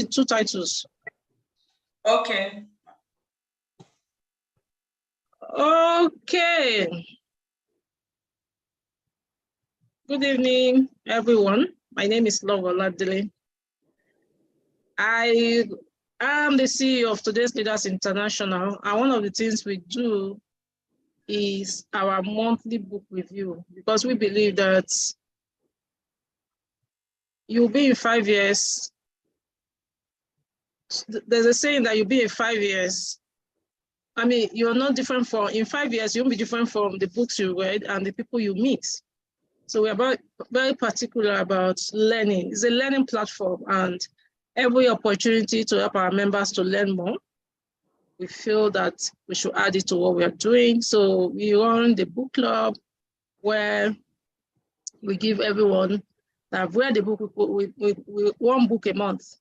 two titles. Okay. Okay. Good evening, everyone. My name is Love Oladile. I am the CEO of Today's Leaders International, and one of the things we do is our monthly book review, because we believe that you'll be in 5 years. There's a saying that you'll be in 5 years. I mean, you're not different from, in 5 years, you'll be different from the books you read and the people you meet. So we're very particular about learning. It's a learning platform, and every opportunity to help our members to learn more, we feel that we should add it to what we are doing. So we run the book club where we give everyone that have read the book, we one book a month.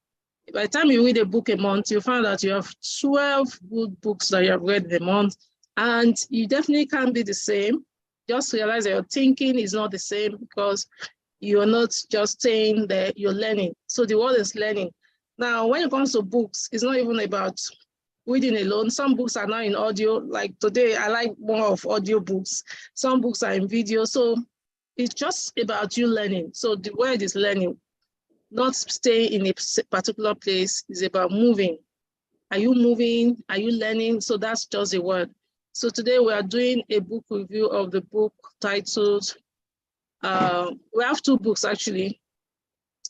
By the time you read a book a month, you find that you have 12 good books that you have read in a month, and you definitely can't be the same. Just realize that your thinking is not the same, because you're not just staying there, you're learning. So the world is learning. Now, when it comes to books, it's not even about reading alone. Some books are now in audio. Like today, I like more of audio books. Some books are in video. So it's just about you learning. So the word is learning, not staying in a particular place. It's about moving. Are you moving? Are you learning? So that's just the word. So today we are doing a book review of the book titled, we have two books actually.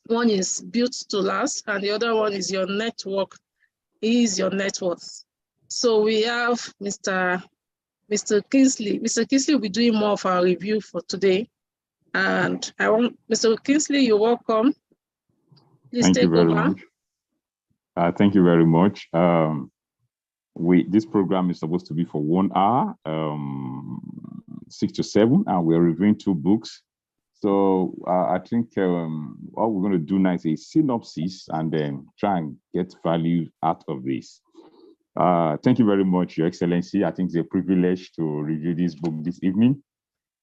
One is Built to Last, and the other one is Your Network is Your Net Worth. So we have Mr. Kingsley. Mr. Kingsley will be doing more of our review for today. And I want, Mr. Kingsley, you're welcome. Please Thank take you very over. much. Thank you very much. This program is supposed to be for 1 hour, 6 to 7, and we're reviewing 2 books. So I think what we're going to do now is a synopsis and then try and get value out of this. Thank you very much, Your Excellency. I think it's a privilege to review this book this evening.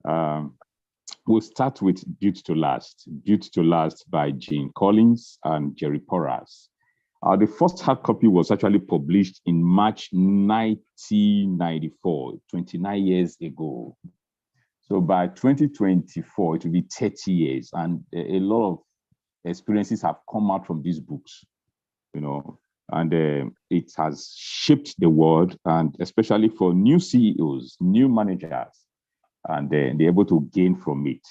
We'll start with Built to Last. Built to Last by Gene Collins and Jerry Porras. The first hard copy was actually published in March 1994, 29 years ago. So by 2024, it will be 30 years, and a lot of experiences have come out from these books, you know, and it has shaped the world, and especially for new CEOs, new managers, and they're able to gain from it.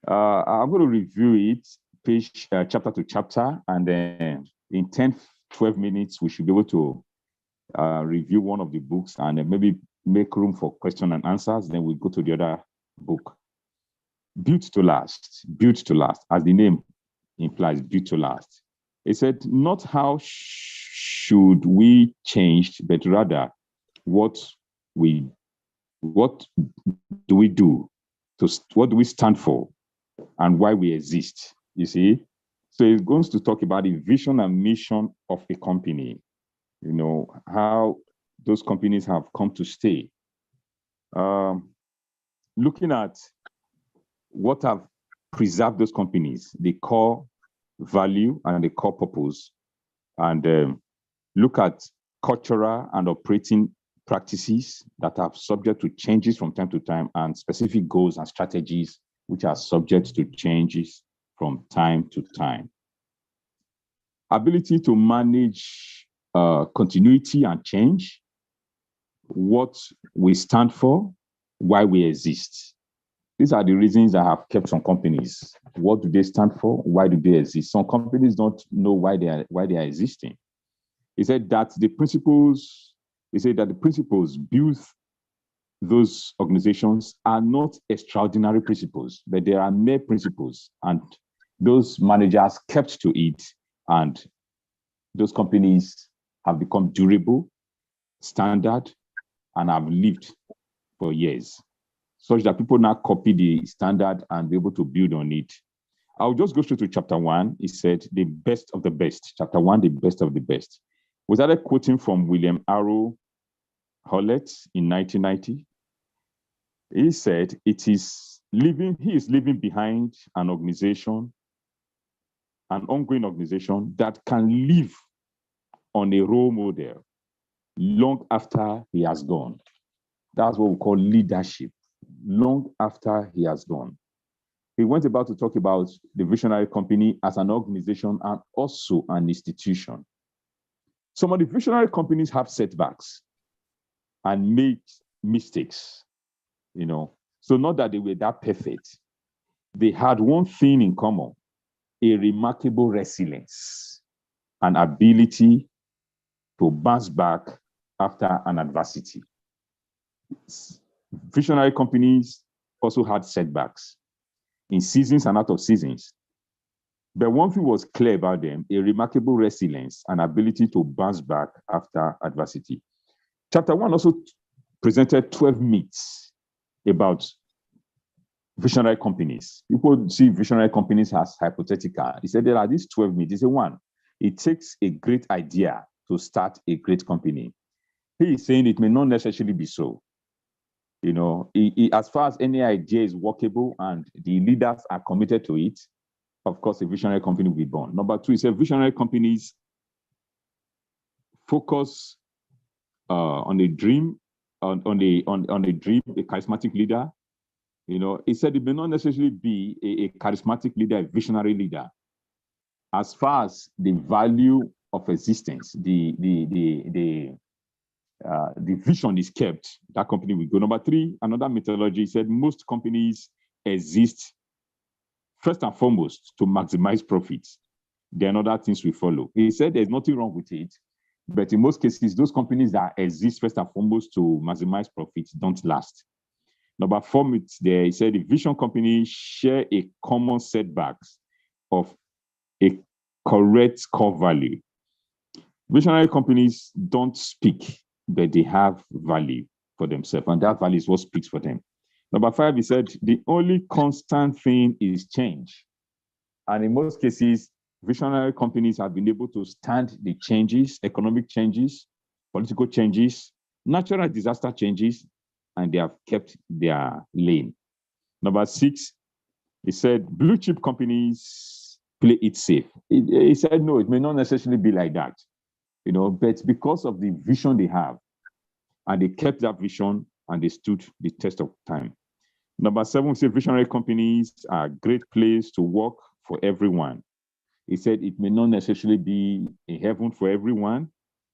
I'm going to review it page, chapter to chapter, and then in 10-12 minutes, we should be able to review one of the books and maybe make room for question and answers. Then we go to the other book. Built to Last, as the name implies, built to last. It said, not how should we change, but rather what do we do, what do we stand for, and why we exist, you see? So it's going to talk about the vision and mission of a company, you know, how those companies have come to stay. Looking at what have preserved those companies, the core value and the core purpose, and look at cultural and operating practices that are subject to changes from time to time, and specific goals and strategies which are subject to changes from time to time. Ability to manage continuity and change, what we stand for, why we exist. These are the reasons that have kept some companies. What do they stand for? Why do they exist? Some companies don't know why they are existing. He said that the principles built those organizations are not extraordinary principles, but they are mere principles, and those managers kept to it, and those companies have become durable, standard, and have lived for years, such that people now copy the standard and be able to build on it. I'll just go straight to chapter 1. He said, the best of the best. Chapter 1, the best of the best. We started quoting from William Arrow Howlett in 1990. He said, he is leaving behind an organization an ongoing organization that can live on a role model long after he has gone. That's what we call leadership, long after he has gone. He went about to talk about the visionary company as an organization and also an institution. Some of the visionary companies have setbacks and made mistakes, So not that they were that perfect. They had one thing in common, a remarkable resilience, an ability to bounce back after an adversity. Visionary companies also had setbacks in seasons and out of seasons. But one thing was clear about them, a remarkable resilience and ability to bounce back after adversity. Chapter 1 also presented 12 myths about visionary companies. People see visionary companies as hypothetical. He said there are these 12 myths. He said, one, it takes a great idea to start a great company. He is saying it may not necessarily be so. As far as any idea is workable and the leaders are committed to it, of course, a visionary company will be born. Number two, he said visionary companies focus on a dream, on a dream, a charismatic leader. He said it may not necessarily be a charismatic leader, a visionary leader. As far as the value of existence, the vision is kept, that company will go. Number three, another methodology, he said most companies exist first and foremost to maximize profits. Then other things will follow. He said there's nothing wrong with it, but in most cases, those companies that exist first and foremost to maximize profits don't last. Number four, he said the vision companies share a common setbacks of a correct core value. Visionary companies don't speak, but they have value for themselves, and that value is what speaks for them. Number five, he said the only constant thing is change. And in most cases, visionary companies have been able to stand the changes, economic changes, political changes, natural disaster changes, and they have kept their lane. Number six, he said blue chip companies play it safe. He said, no, it may not necessarily be like that, but because of the vision they have, and they kept that vision and they stood the test of time. Number seven, he said visionary companies are a great place to work for everyone. He said it may not necessarily be a heaven for everyone,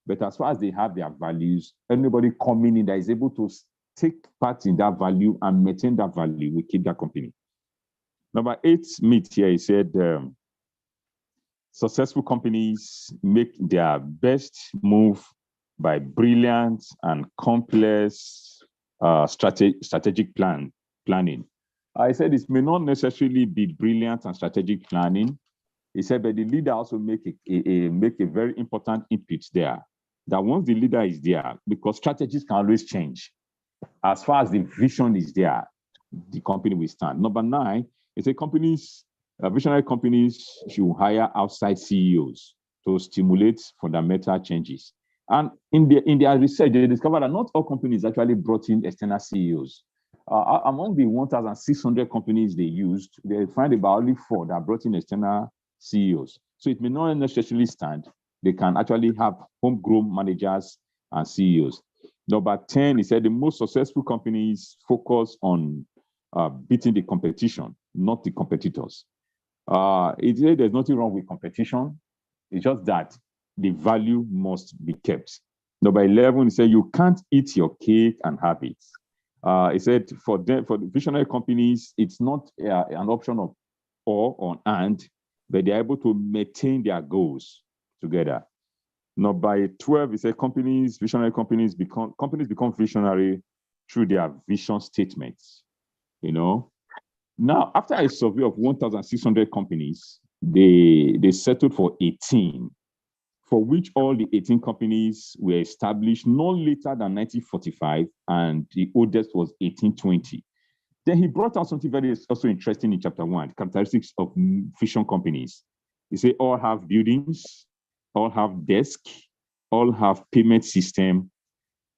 but as far as they have their values, anybody coming in that is able to take part in that value and maintain that value will keep that company. Number eight myth here, he said successful companies make their best move by brilliant and complex strategic planning. I said this may not necessarily be brilliant and strategic planning. He said, but the leader also make a very important input there. That once the leader is there, because strategies can always change. As far as the vision is there, the company will stand. Number nine, he said visionary companies should hire outside CEOs to stimulate fundamental changes. And in their research, they discovered that not all companies actually brought in external CEOs. Among the 1,600 companies they used, they find about only 4 that brought in external CEOs. So it may not necessarily stand. They can actually have homegrown managers and CEOs. Number 10, he said the most successful companies focus on beating the competition, not the competitors. He said there's nothing wrong with competition. It's just that the value must be kept. Number 11, he said you can't eat your cake and have it. He said for the visionary companies, it's not an option of or and, but they're able to maintain their goals together. Number 12, he said visionary companies become visionary through their vision statements. Now, after a survey of 1,600 companies, they settled for 18, for which all the 18 companies were established no later than 1945, and the oldest was 1820. Then he brought out something very also interesting in chapter 1, characteristics of vision companies. He said all have buildings, all have desks, all have payment system,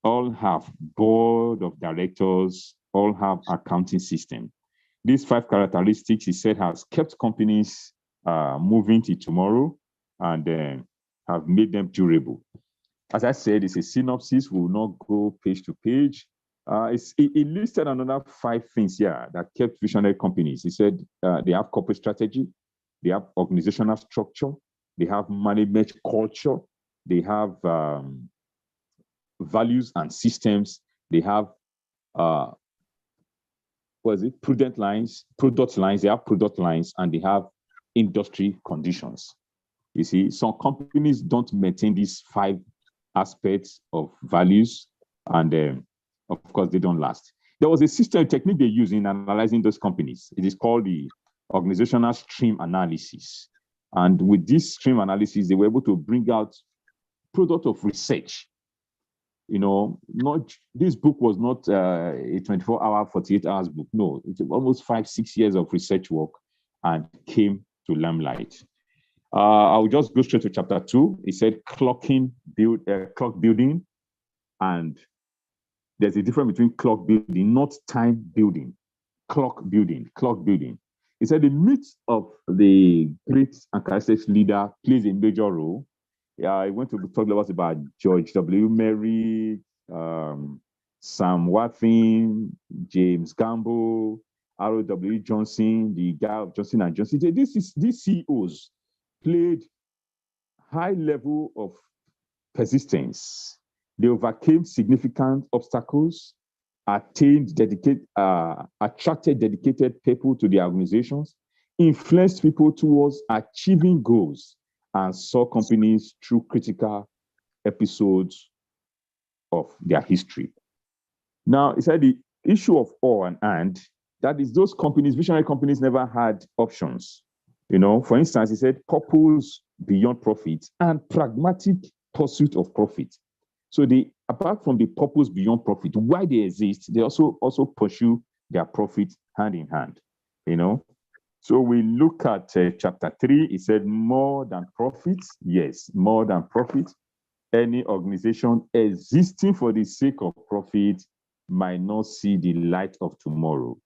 all have board of directors, all have accounting system. These 5 characteristics, he said, has kept companies moving to tomorrow and have made them durable. As I said, it's a synopsis. We will not go page to page. It listed another 5 things here that kept visionary companies. He said they have corporate strategy, they have organizational structure, they have management culture, they have values and systems, they have product lines, they have product lines, and they have industry conditions. You see, some companies don't maintain these 5 aspects of values, and of course, they don't last. There was a system technique they use in analyzing those companies. It is called the organizational stream analysis. And with this stream analysis, they were able to bring out product of research. You know, this book was not a 24-hour, 48 hours book. No, it's almost 5-6 years of research work and came to limelight. I'll just go straight to chapter 2. It said clock building, and there's a difference between clock building, not time building. Clock building. It said the myth of the great and charismatic leader plays a major role. I went to talk about George W. Merrick, Sam Watson, James Gamble, R.W. Johnson, the guy of Johnson & Johnson. These CEOs played high level of persistence. They overcame significant obstacles, attracted dedicated people to their organizations, influenced people towards achieving goals, and saw companies through critical episodes of their history. Now, it said the issue of or and, that is, those companies, visionary companies, never had options. You know, for instance, he said purpose beyond profit and pragmatic pursuit of profit. So they, apart from the purpose beyond profit, why they exist, they also pursue their profit hand in hand. You know, so we look at chapter 3. It said more than profit. Yes, more than profit. Any organization existing for the sake of profit might not see the light of tomorrow.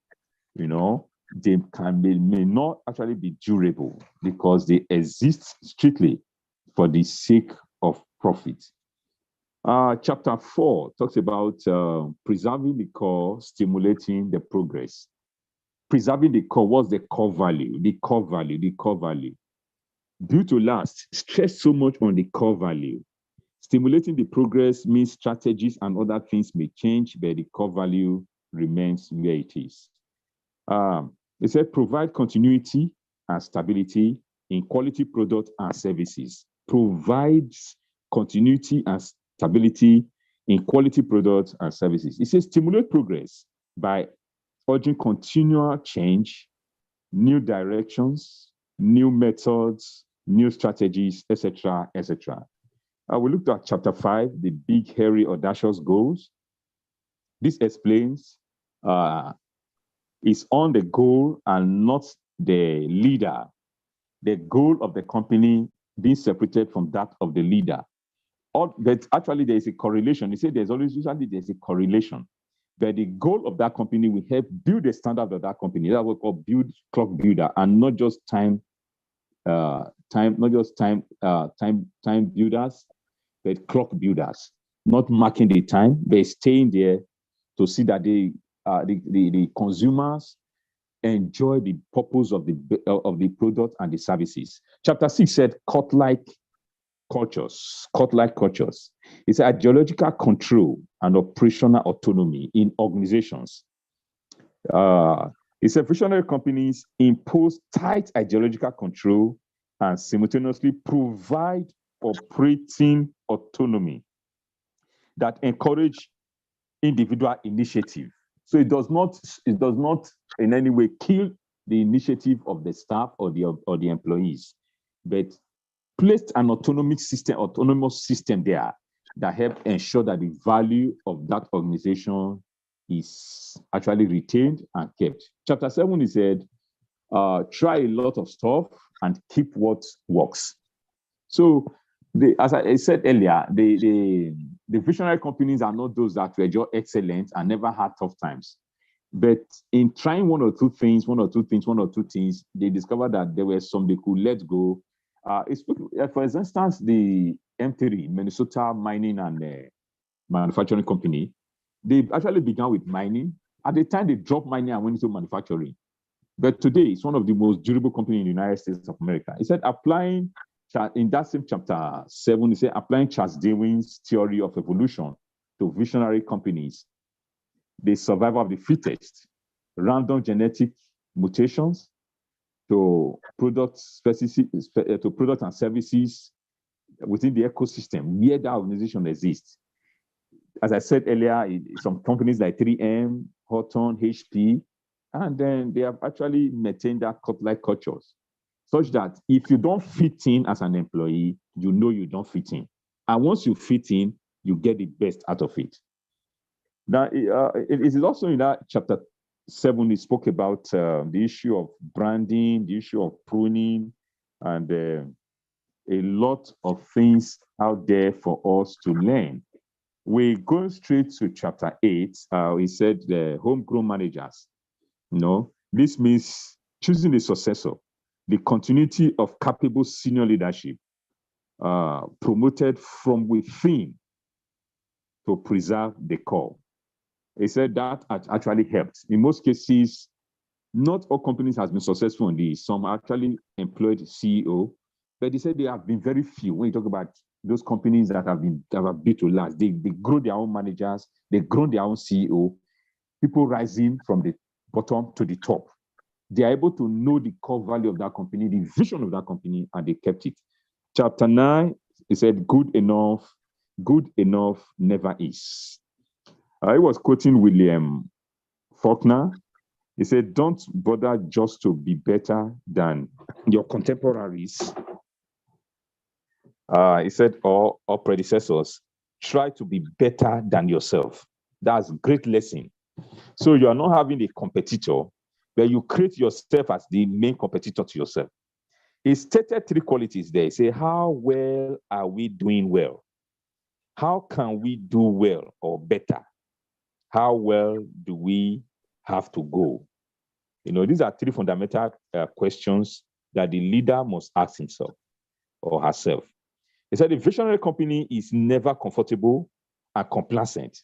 You know, they may not actually be durable because they exist strictly for the sake of profit. Chapter 4 talks about preserving the core, stimulating the progress. Preserving the core, what's the core value? The core value. Due to last, stress so much on the core value. Stimulating the progress means strategies and other things may change, but the core value remains where it is. It said provide continuity and stability in quality products and services. Provides continuity and stability in quality products and services. It says stimulate progress by urging continual change, new directions, new methods, new strategies, etc., etc. We looked at chapter 5, the big, hairy, audacious goals. This explains it's on the goal and not the leader. The goal of the company being separated from that of the leader. But actually, there is a correlation. He said there's a correlation. But the goal of that company will help build the standard of that company. That's what we call clock builder, and not just time builders, but clock builders. Not marking the time, but staying there to see that the consumers enjoy the purpose of the product and the services. Chapter 6 said cult-like cultures. It's ideological control and operational autonomy in organizations. It's visionary companies impose tight ideological control and simultaneously provide operating autonomy that encourage individual initiative. So it does not in any way kill the initiative of the staff or the employees, but placed an autonomous system there that help ensure that the value of that organization is actually retained and kept. Chapter 7, he said, try a lot of stuff and keep what works. So, as I said earlier, the visionary companies are not those that were just excellent and never had tough times. But in trying one or two things, they discovered that there were some they could let go. For instance, the M3, Minnesota Mining and Manufacturing Company, they actually began with mining. At the time, they dropped mining and went into manufacturing. But today, it's one of the most durable companies in the United States of America. He said, applying, in that same chapter 7, he said, applying Charles Darwin's theory of evolution to visionary companies, the survival of the fittest, random genetic mutations to products and services within the ecosystem where that organization exists. As I said earlier, some companies like 3M, Houghton, HP, and then they have actually maintained that cult-like cultures, such that if you don't fit in as an employee, you know you don't fit in. And once you fit in, you get the best out of it. Now, it is also in that chapter 7, we spoke about the issue of branding, the issue of pruning, and a lot of things out there for us to learn. We go straight to chapter 8. He said the homegrown managers. This means choosing a successor, the continuity of capable senior leadership, promoted from within to preserve the core. He said that actually helped. In most cases, not all companies have been successful in this. Some actually employed CEO, but he said they have been very few. When you talk about those companies that have been built to last, they grow their own managers, they grow their own CEO, people rising from the bottom to the top. They are able to know the core value of that company, the vision of that company, and they kept it. Chapter 9, he said, good enough never is. I was quoting William Faulkner. He said, don't bother just to be better than your contemporaries. He said, or predecessors, try to be better than yourself. That's a great lesson. So you are not having a competitor, but you create yourself as the main competitor to yourself. He stated 3 qualities there. He said, how well are we doing well? How can we do well or better? How well do we have to go? These are 3 fundamental questions that the leader must ask himself or herself. He said the visionary company is never comfortable and complacent.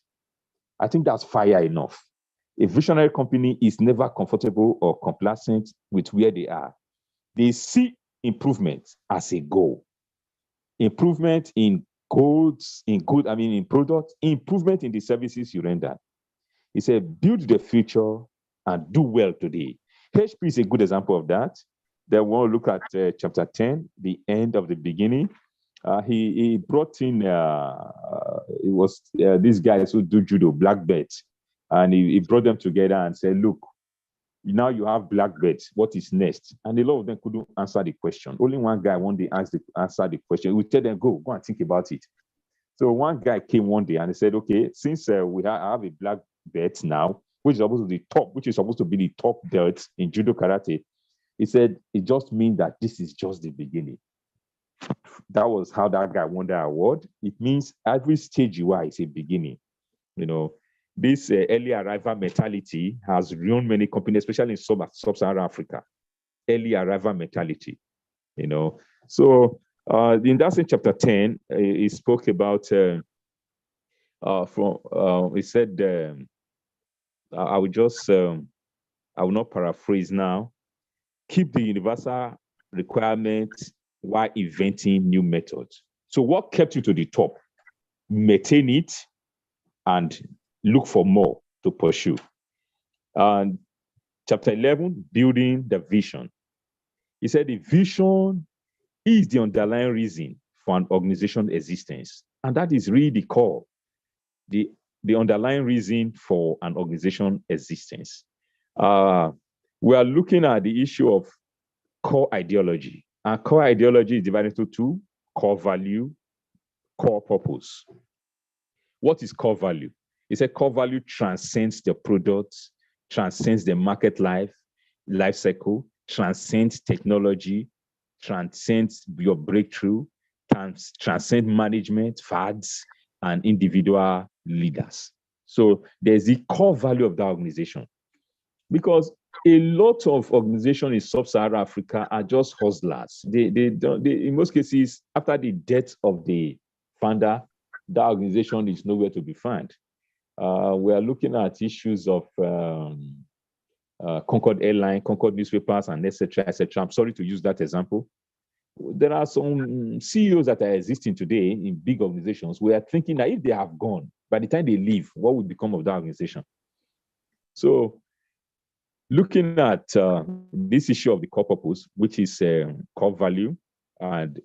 I think that's fire enough. A visionary company is never comfortable or complacent with where they are. They see improvement as a goal. Improvement in products, improvement in the services you render. He said, build the future and do well today. HP is a good example of that. Then we'll look at chapter 10, the end of the beginning. He brought in, it was these guys who do judo, black belts. And he brought them together and said, look, now you have black belts. What is next? And a lot of them couldn't answer the question. Only one guy one day answered the question. We tell them, go and think about it. So one guy came one day and he said, okay, since we have a black belt now, which is supposed to be the top belt in judo karate, he said, it just means that this is just the beginning. That was how that guy won that award. It means every stage you are is a beginning. This early arrival mentality has ruined many companies, especially in sub-Saharan Africa. Early arrival mentality, So in that same chapter 10, he spoke about, he said, I will not paraphrase now. Keep the universal requirements while inventing new methods. So what kept you to the top? Maintain it and look for more to pursue. And chapter 11, building the vision. He said the vision is the underlying reason for an organization's existence. And that is really the core, the underlying reason for an organization's existence. We are looking at the issue of core ideology. And core ideology is divided into 2, core value, core purpose. What is core value? He said core value transcends the product, transcends the market life cycle, transcends technology, transcends your breakthrough, transcends management, fads, and individual leaders. So there's the core value of the organization. Because a lot of organizations in sub-Saharan Africa are just hustlers. They don't, in most cases, after the death of the founder, that organization is nowhere to be found. We are looking at issues of Concord Airline, Concord newspapers, and etc., etc. I'm sorry to use that example. There are some CEOs that are existing today in big organizations. We are thinking that if they have gone, by the time they leave, what will become of that organization? So, looking at this issue of the core purpose, which is core value and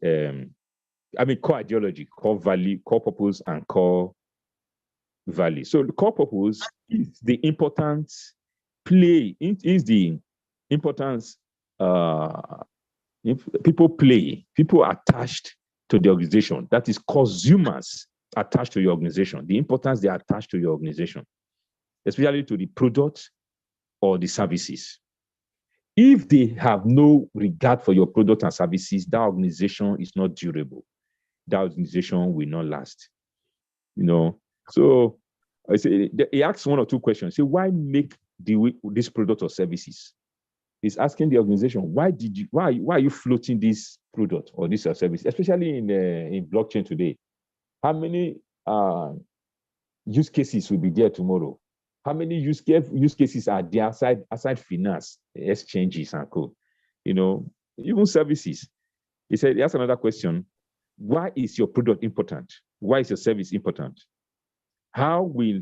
core ideology, core value, core purpose, and core value. So the core purpose is the importance people attached to the organization. That is consumers attached to your organization, the importance they attach to your organization, especially to the product or the services. If they have no regard for your product and services, that organization is not durable. That organization will not last. So I say he asks one or two questions. Say, why make this product or services? He's asking the organization, why are you floating this product or this service, especially in blockchain today? How many use cases will be there tomorrow? How many use cases are there aside finance, exchanges, and co? Even services. He said, he asked another question. Why is your product important? Why is your service important? How will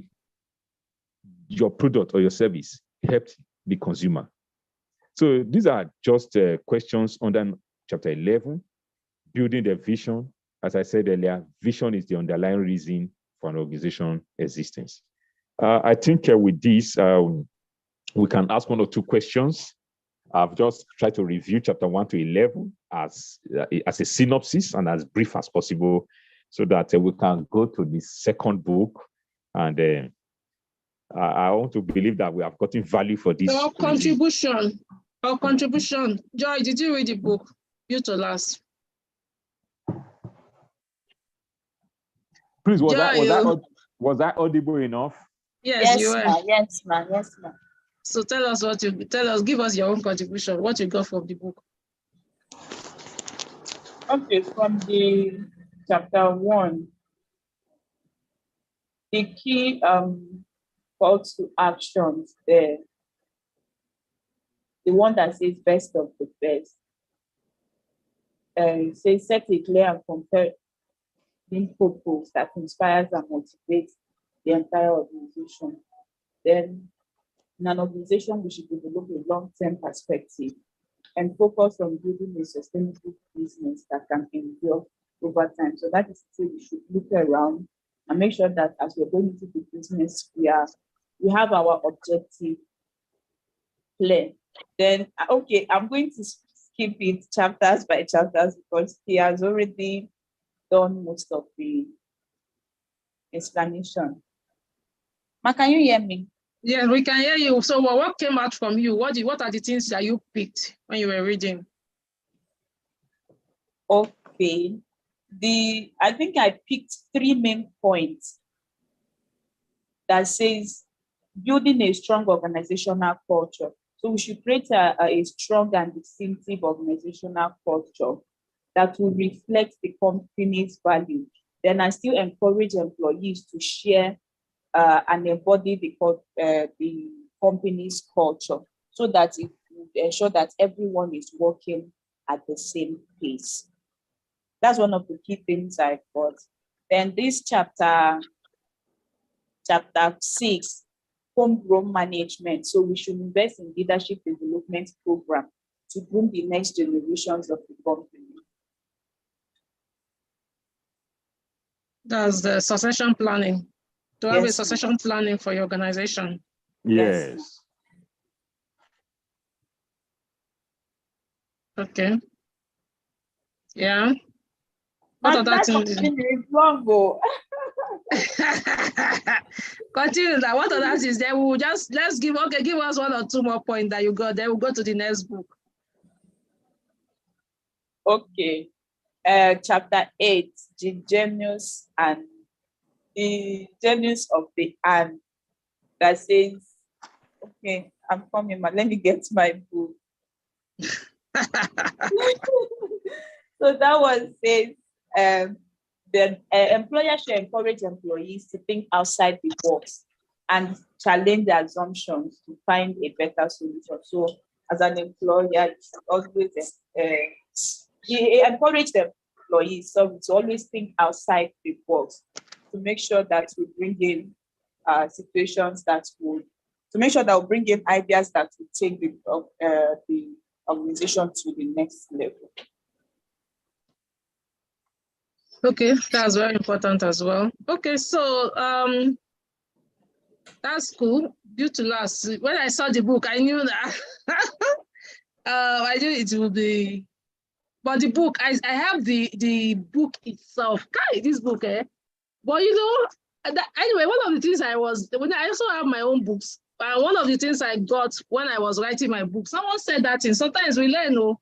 your product or your service help the consumer? So these are just questions under chapter 11, building the vision. As I said earlier, vision is the underlying reason for an organization existence. I think with this, we can ask one or two questions. I've just tried to review chapter 1 to 11 as a synopsis and as brief as possible, so that we can go to the second book. And I want to believe that we have gotten value for this. Our contribution. Joy, did you read the book? You to last. Please, was that audible enough? Yes, you were. Yes, ma'am. So give us your own contribution, what you got from the book. Okay, from the chapter 1, the key call to actions there, the one that says best of the best, it says set a clear and compelling purpose that inspires and motivates the entire organization. Then in an organization, we should develop a long-term perspective and focus on building a sustainable business that can endure over time. So that is to say, we should look around and make sure that as we're going into the business, we have our objective clear. Then, okay, I'm going to skip it chapters by chapters because he has already done most of the explanation. Ma, can you hear me? Yeah, we can hear you. So what came out from you? What are the things that you picked when you were reading? Okay. I think I picked 3 main points that says building a strong organizational culture. So we should create a strong and distinctive organizational culture that will reflect the company's value. Then I still encourage employees to share and embody the company's culture so that it will ensure that everyone is working at the same pace. That's one of the key things I got. Then this chapter 6, homegrown management. So we should invest in leadership development program to groom the next generations of the company. That's the succession planning. To have a succession planning for your organization. Yes. Okay. Yeah. What other things? Continue that. What other things? Then we'll just give us 1 or 2 more points that you got. Then we'll go to the next book. Okay. Chapter 8, the genius of the and, that says Okay, I'm coming, but let me get my book. So that one says the employer should encourage employees to think outside the box and challenge the assumptions to find a better solution. So as an employer, you should always encourage the employees to always think outside the box to make sure that we bring in situations that would, to make sure that we bring in ideas that will take the organization to the next level. Okay, that's very important as well. Okay, so that's cool. Due to last, when I saw the book, I knew that I knew it would be. But the book, I have the book itself. Kai, this book, eh? But you know, anyway, one of the things I also have my own books. And one of the things I got when I was writing my book, someone said that thing. Sometimes we learn, oh,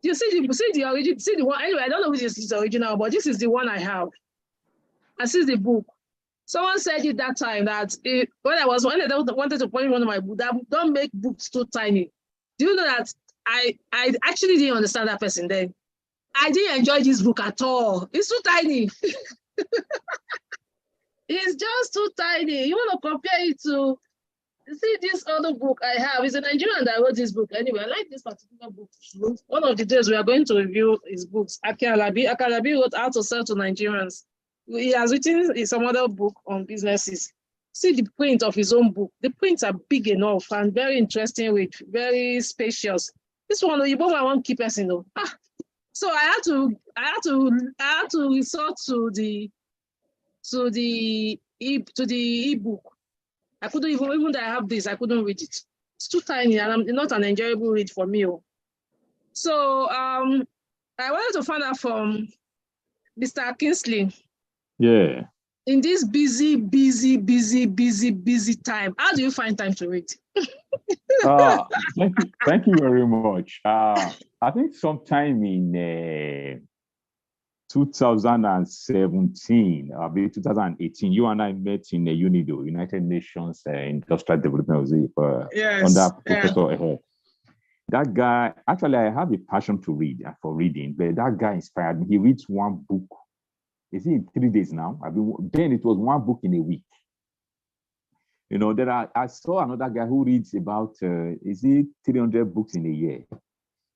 you see the origin, see the one. Anyway, I don't know which is the original, but this is the one I have. And this is the book. Someone said it that time that when I wanted to point one of my books, that don't make books too tiny. Do you know that I actually didn't understand that person then? I didn't enjoy this book at all. It's too tiny. It's just too tiny. You want to compare it to, see this other book I have. It's a Nigerian that wrote this book. Anyway, I like this particular book. One of the days we are going to review his books. Akalabi wrote How to Sell to Nigerians. He has written some other book on businesses. See the print of his own book. The prints are big enough and very interesting read, very spacious. This one, you both want to keep us in. So I had to resort to the ebook. I couldn't even though I have this, I couldn't read it. It's too tiny and not an enjoyable read for me. So I wanted to find out from Mr. Kingsley. Yeah. In this busy time, how do you find time to read? Thank you very much. I think sometime in 2017, 2018, you and I met in the UNIDO, United Nations Industrial Development under Professor Ehe. That guy, actually, I have a passion to read for reading, but that guy inspired me. He reads one book. Is it in 3 days now? Then it was one book in a week. You know, I saw another guy who reads about, 300 books in a year.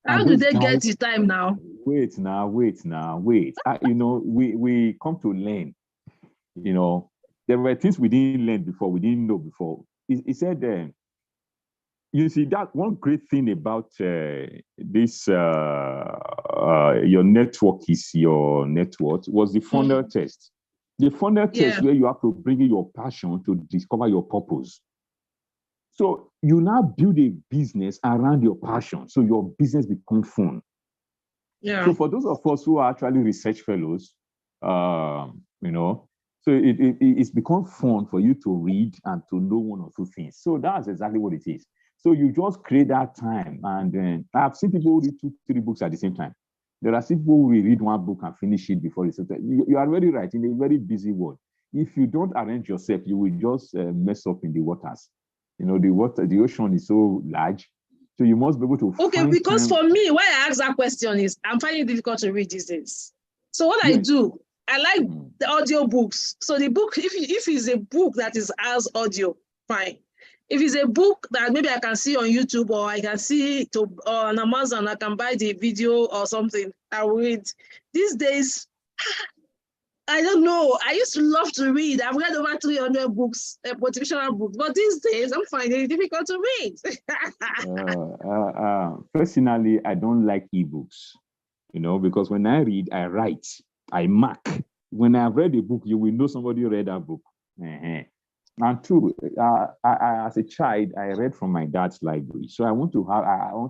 How do they get the time now? Wait. You know, we come to learn. You know, there were things we didn't learn before, we didn't know before. He said, you see, that one great thing about this, your network is your net worth, was the funnel test. The funnel test where you have to bring in your passion to discover your purpose. So you now build a business around your passion. So your business becomes fun. Yeah. So for those of us who are actually research fellows, you know, so it's become fun for you to read and to know one or two things. So that's exactly what it is. So you just create that time. And I've seen people who read 2-3 books at the same time. There are people who will read one book and finish it before it's you are very right in a very busy world. If you don't arrange yourself, you will just mess up in the waters. You know, the ocean is so large. So you must be able to find because time. For me, why I ask that question is I'm finding it difficult to read these days. So what I do, I like the audio books. So the book, if it's a book that is as audio, fine. If it's a book that maybe I can see on YouTube or I can see it on Amazon, I can buy the video or something, I will read. These days, I don't know. I used to love to read. I've read over 300 books, motivational books, but these days I'm finding it difficult to read. Personally, I don't like ebooks, you know, because when I read, I write, I mark. When I've read a book, you will know somebody read that book. And two, as a child, I read from my dad's library. So I'm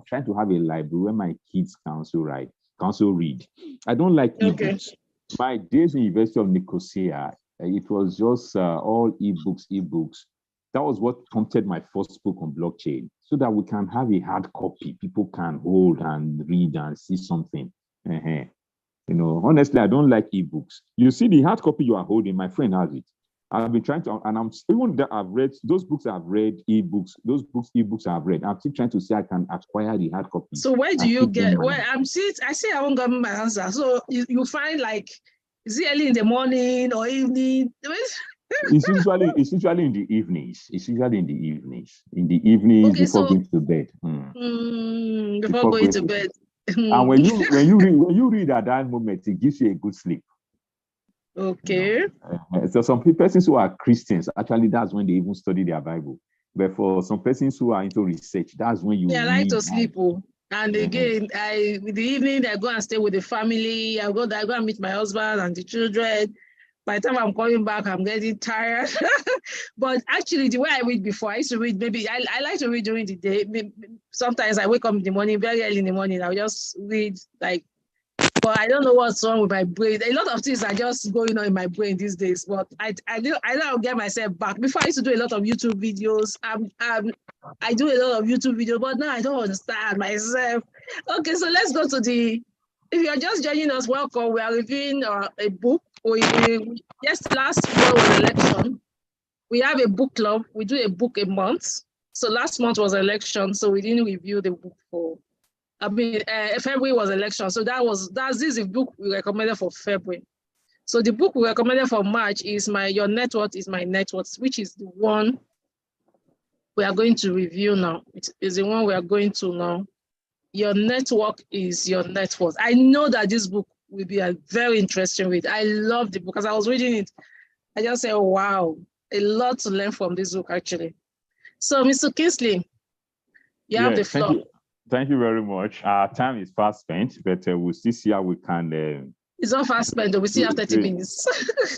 trying to have a library where my kids can also read. I don't like ebooks. My days in University of Nicosia, it was just all ebooks. That was what prompted my first book on blockchain, so that we can have a hard copy people can hold and read and see something. You know, honestly, I don't like ebooks. You see the hard copy you are holding, my friend has it. I've been trying to, and I'm even that I've read those books I've read, ebooks, ebooks I've read. I'm still trying to see I can acquire the hard copy. So where do you get? Well, I see I haven't gotten my answer. So you find like, is it early in the morning or evening? It's usually in the evenings. It's usually in the evenings. In the evenings Okay, before going to bed. Before going to bed. And when you read at that moment, it gives you a good sleep. Okay. You know? So some persons who are Christians, actually, that's when they even study their Bible. But for some persons who are into research, that's when you I like to sleep. And again, with the evening, I go and stay with the family. I go and meet my husband and the children. By the time I'm coming back, I'm getting tired. But actually, the way I read before, I used to read, maybe I like to read during the day. Sometimes I wake up in the morning, very early in the morning, I'll just read like, but I don't know what's wrong with my brain. A lot of things are just going on in my brain these days. But I now get myself back. Before I used to do a lot of YouTube videos. I do a lot of YouTube videos, but now I don't understand myself. Okay, so let's go to if you're just joining us, welcome. We are reviewing a book. Last year was election. We have a book club. We do a book a month. So last month was election, so we didn't review the book for. February was election, so this is the book we recommended for February. So the book we recommended for March is Your Net Worth is My Net Worth, which is the one we are going to review now. It is the one we are going to now. Your network is your net worth. I know that this book will be a very interesting read. I love the book. As I was reading it, I just said, wow, a lot to learn from this book, actually. So, Mr. Kingsley, you have the floor. Thank you very much. Our time is fast spent, but we'll still see how we can. It's not fast spent, though. We still have 30 minutes.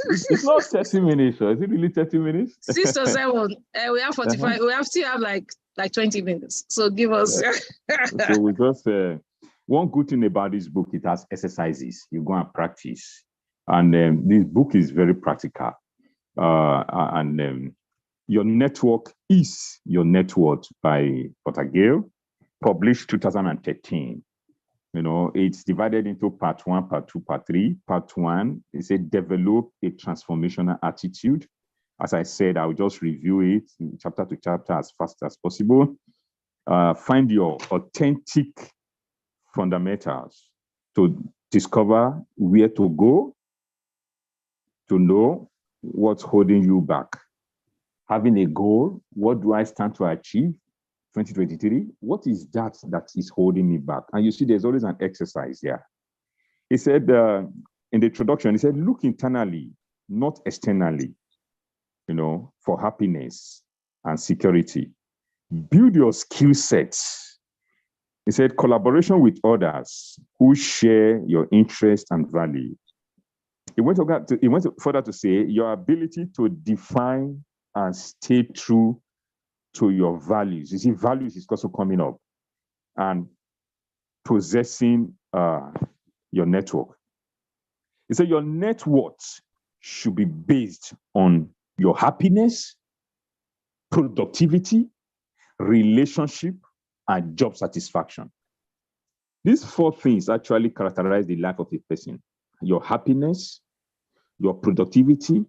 It's not 30 minutes, or is it really 30 minutes? 6 to 7. We have 45. We still have like 20 minutes. So give us. So we just one good thing about this book, it has exercises. You go and practice, and this book is very practical. Your network is your net worth by Porter Gale, published 2013. You know, it's divided into part 1, part 2, part 3. Part 1 is develop a transformational attitude. As I said, I'll just review it chapter to chapter as fast as possible. Find your authentic fundamentals to discover where to go, to know what's holding you back. Having a goal, what do I stand to achieve? 2023, what is that is holding me back? And you see, there's always an exercise here. He said in the introduction, he said, look internally, not externally, for happiness and security. Build your skill sets. He said, collaboration with others who share your interest and value. He went further to say, your ability to define and stay true to your values. You see, values is also coming up. And possessing your network. He said your net worth should be based on your happiness, productivity, relationship, and job satisfaction. These 4 things actually characterize the life of a person. Your happiness, your productivity,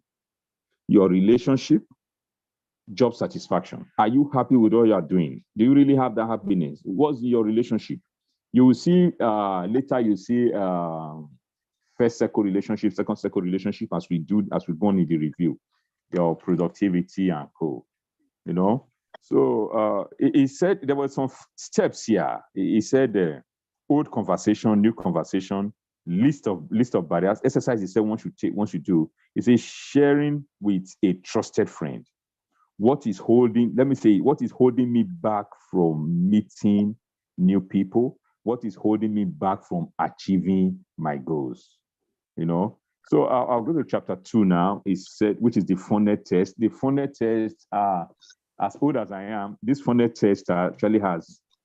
your relationship, job satisfaction. Are you happy with what you are doing? Do you really have that happiness? What's your relationship? You will see later, you see first circle relationship, second circle relationship as we go on in the review, your productivity and co. So he said there were some steps here. He said old conversation, new conversation, list of barriers. Exercise he said once you do. He says sharing with a trusted friend. What is holding me back from meeting new people? What is holding me back from achieving my goals? So I'll go to chapter 2 now. It said, which is the funnel test. The funnel test, as old as I am, this funnel test actually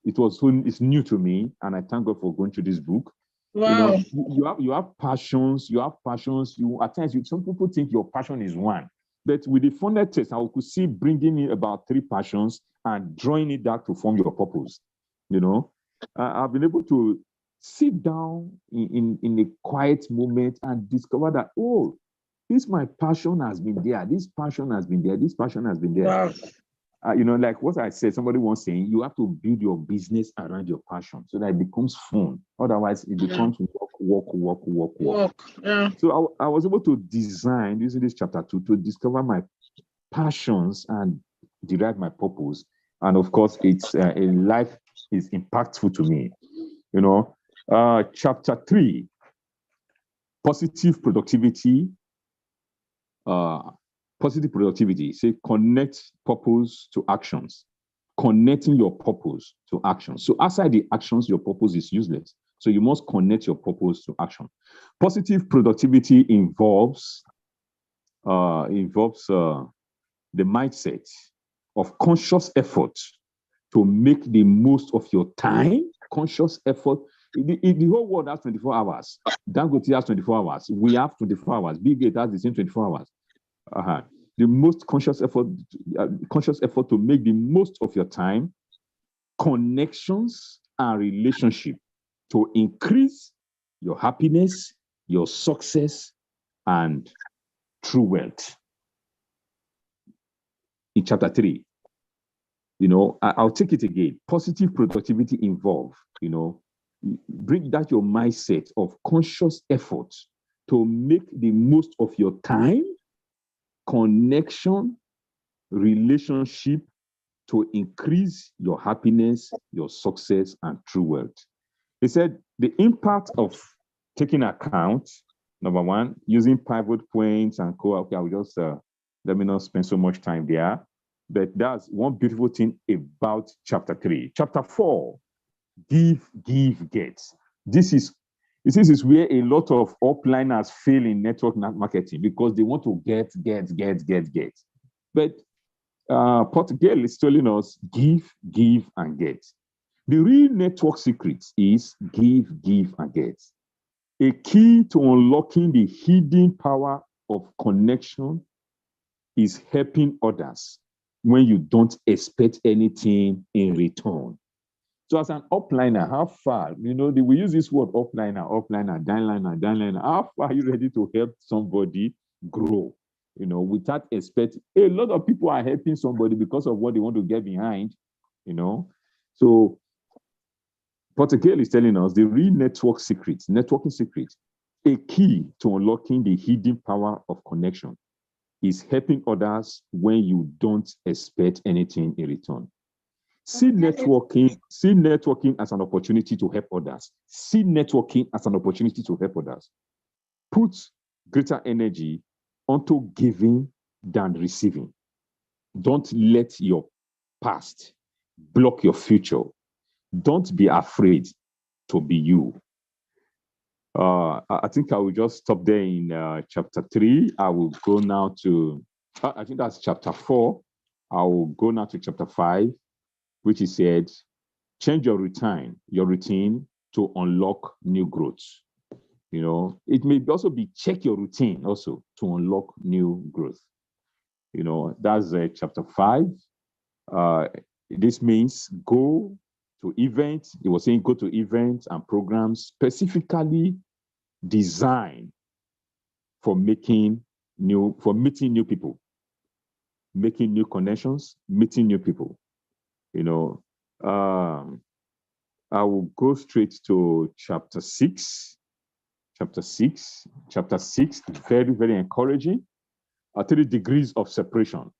it's new to me, and I thank God for going through this book. Wow. You have passions. At times some people think your passion is one. But with the funnel test, I could see bringing in about 3 passions and drawing it back to form your purpose. I've been able to sit down in a quiet moment and discover that, this my passion has been there. This passion has been there. This passion has been there. Wow. Like what I said, somebody was saying, you have to build your business around your passion so that it becomes fun. Otherwise, it becomes work. Yeah. So I was able to design, using this chapter 2, to discover my passions and derive my purpose. And of course, it's in life is impactful to me. Chapter 3, positive productivity. Positive productivity. Say connect purpose to actions. Connecting your purpose to actions. So outside the actions, your purpose is useless. So you must connect your purpose to action. Positive productivity involves the mindset of conscious effort to make the most of your time. Conscious effort. The whole world has 24 hours. Dangote has 24 hours. We have 24 hours. Bill Gates has the same 24 hours. The most conscious effort to make the most of your time, connections, and relationship to increase your happiness, your success, and true wealth. In chapter 3, I'll take it again. Positive productivity involve, bring that your mindset of conscious effort to make the most of your time, connection, relationship to increase your happiness, your success, and true wealth. He said the impact of taking account, number one, using pivot points and okay, I will just let me not spend so much time there. But that's one beautiful thing about chapter 3. Chapter 4, give, get. This is where a lot of upliners fail in network marketing because they want to get. But Portugal is telling us give, and get. The real network secret is give, and get. A key to unlocking the hidden power of connection is helping others when you don't expect anything in return. So as an upliner, how far, we use this word upliner, downliner. How far are you ready to help somebody grow? Without expecting. A lot of people are helping somebody because of what they want to get behind, So Portugal is telling us the real networking secret, a key to unlocking the hidden power of connection is helping others when you don't expect anything in return. See networking as an opportunity to help others. See networking as an opportunity to help others. Put greater energy onto giving than receiving. Don't let your past block your future. Don't be afraid to be you. I think I will just stop there in chapter 3. I will go now to, I think that's chapter 4. I will go now to chapter 5, which is said, change your routine to unlock new growth. It may also be check your routine also to unlock new growth. That's chapter 5. This means go to events. It was saying go to events and programs specifically designed for meeting new people, making new connections, meeting new people. I will go straight to chapter 6. Chapter 6, very, very encouraging. 3 degrees of separation.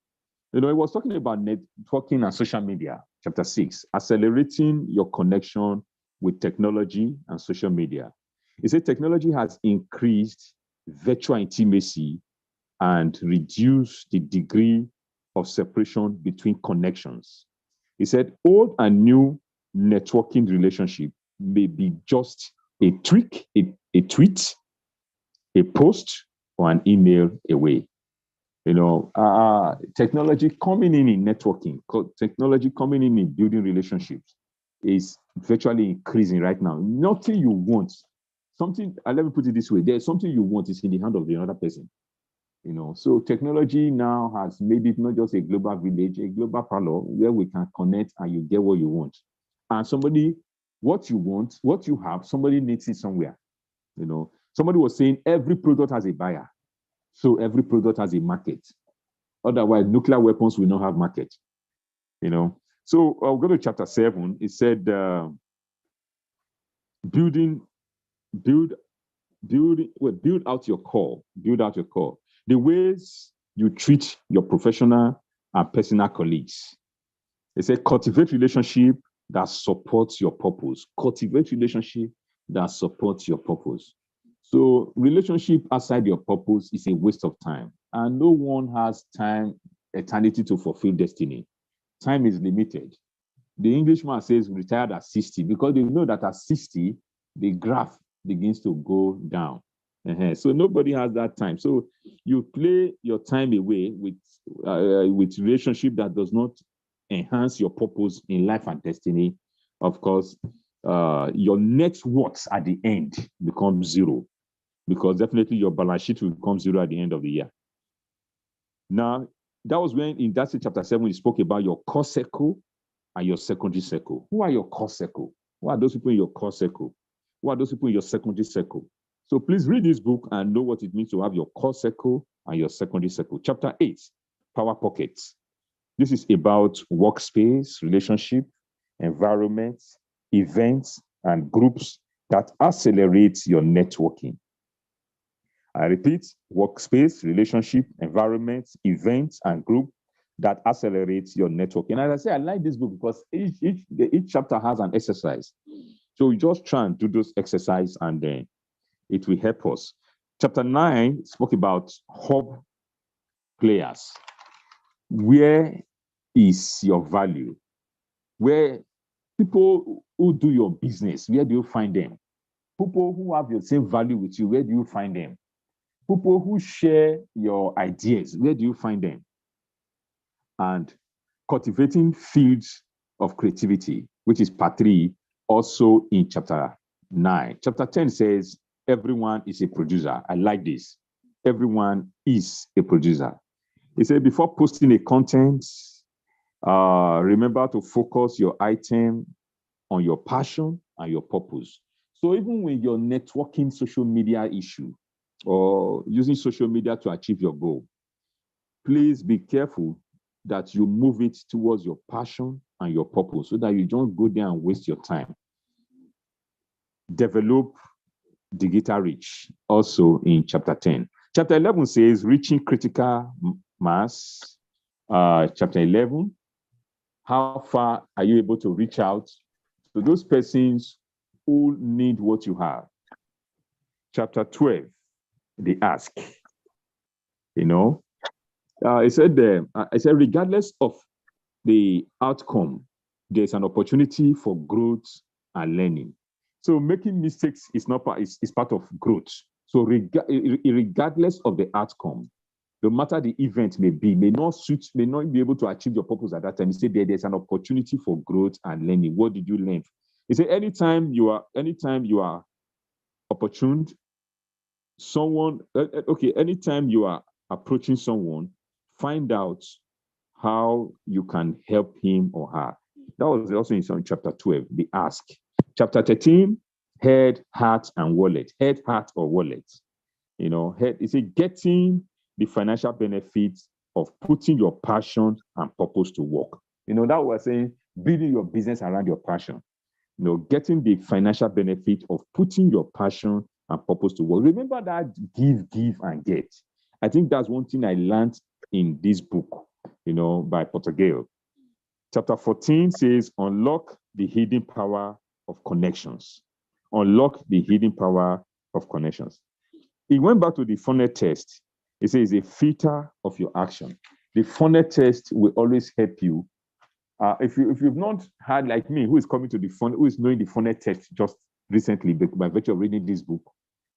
It was talking about networking and social media. Chapter 6, accelerating your connection with technology and social media. It said technology has increased virtual intimacy and reduced the degree of separation between connections. He said old and new networking relationship may be just a tweet, a post, or an email away. Technology coming in networking, technology coming in building relationships is virtually increasing right now. Nothing you want, let me put it this way, there's something you want is in the hand of the other person. So technology now has made it not just a global village, a global parlor where we can connect and you get what you want. And what you want, what you have, somebody needs it somewhere. Somebody was saying every product has a buyer. So every product has a market. Otherwise, nuclear weapons will not have market. So I'll go to chapter 7. It said, build out your core. Build out your core. The ways you treat your professional and personal colleagues. It said, cultivate relationship that supports your purpose. Cultivate relationship that supports your purpose. So relationship outside your purpose is a waste of time. And no one has time, eternity to fulfill destiny. Time is limited. The Englishman says retired at 60 because they know that at 60, the graph begins to go down. So nobody has that time. So you play your time away with relationship that does not enhance your purpose in life and destiny. Of course, your net worth at the end becomes zero, because definitely your balance sheet will become zero at the end of the year. Now, that was when in that chapter 7, we spoke about your core circle and your secondary circle. Who are your core circle? Who are those people in your core circle? Who are those people in your secondary circle? So please read this book and know what it means to have your core circle and your secondary circle. Chapter 8, Power Pockets. This is about workspace, relationship, environment, events, and groups that accelerate your networking. I repeat, workspace, relationship, environment, events, and group that accelerates your networking. And as I say, I like this book because each chapter has an exercise. So we just try and do those exercises, and then it will help us. Chapter 9 spoke about hub players. Where is your value? Where people who do your business, where do you find them? People who have the same value with you, where do you find them? People who share your ideas, where do you find them? And cultivating fields of creativity, which is part 3, also in chapter 9. Chapter 10 says, everyone is a producer. I like this. Everyone is a producer. He said, before posting a content, remember to focus your item on your passion and your purpose. So even when you're networking social media issue or using social media to achieve your goal, please be careful that you move it towards your passion and your purpose so that you don't go there and waste your time. Develop digital reach, also in chapter 10. Chapter 11 says reaching critical mass. Chapter 11, how far are you able to reach out to those persons who need what you have? Chapter 12, the ask. It said, regardless of the outcome, there's an opportunity for growth and learning. So making mistakes is part of growth. So regardless of the outcome, no matter the event may not be able to achieve your purpose at that time. He said there's an opportunity for growth and learning. What did you learn? He said anytime you are opportune, anytime you are approaching someone, find out how you can help him or her. That was also in chapter 12, the ask. Chapter 13, head, heart, and wallet. Head, heart, or wallet. Head is getting the financial benefits of putting your passion and purpose to work. That was saying building your business around your passion. Getting the financial benefit of putting your passion and purpose to work. Remember that give, and get. I think that's one thing I learned in this book, by Portugal. Chapter 14 says, unlock the hidden power of connections. Unlock the hidden power of connections. He went back to the funnel test. It says a filter of your action. The funnel test will always help you. If you've not had, like me, who is coming to the funnel, who is knowing the funnel test just recently by virtue of reading this book,